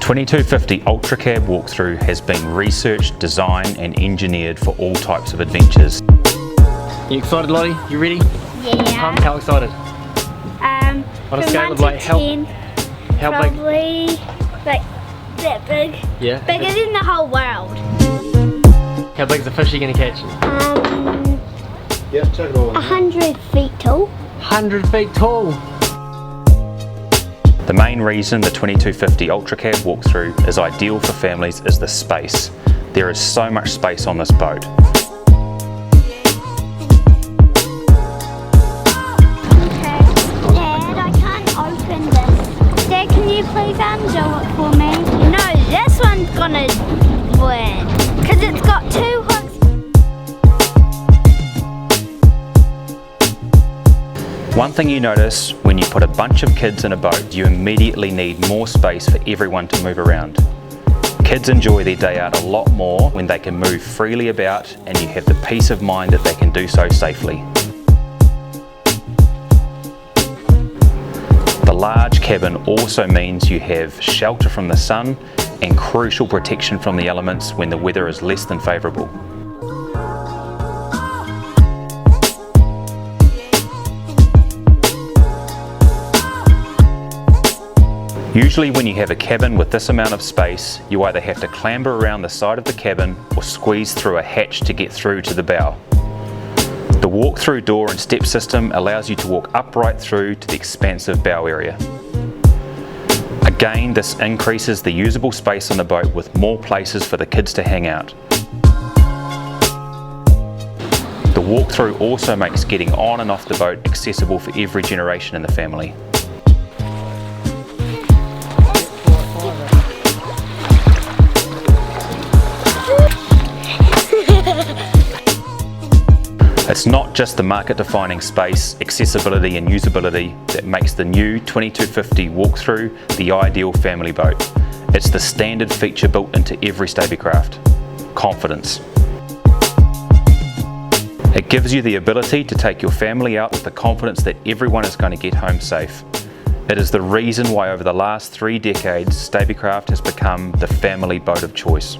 2250 Ultracab walkthrough has been researched, designed and engineered for all types of adventures. You excited, Lottie? You ready? Yeah. Pumped? How excited? On a scale of like how big? Probably like that big. Yeah. Bigger than the whole world. How big's the fish you're gonna catch? Yeah, check it all. 100 feet tall. 100 feet tall. The main reason the 2250 Ultracab walkthrough is ideal for families is the space. There is so much space on this boat. Dad, I can't open this. Dad, can you please undo it for me? No, this one's gonna win. Because it's got 2 hooks. One thing you notice when you put a bunch of kids in a boat, you immediately need more space for everyone to move around. Kids enjoy their day out a lot more when they can move freely about and you have the peace of mind that they can do so safely. The large cabin also means you have shelter from the sun and crucial protection from the elements when the weather is less than favourable. Usually when you have a cabin with this amount of space, you either have to clamber around the side of the cabin or squeeze through a hatch to get through to the bow. The walk-through door and step system allows you to walk upright through to the expansive bow area. Again, this increases the usable space on the boat with more places for the kids to hang out. The walk-through also makes getting on and off the boat accessible for every generation in the family. It's not just the market-defining space, accessibility and usability that makes the new 2250 walkthrough the ideal family boat. It's the standard feature built into every Stabicraft: confidence. It gives you the ability to take your family out with the confidence that everyone is going to get home safe. It is the reason why over the last 3 decades Stabicraft has become the family boat of choice.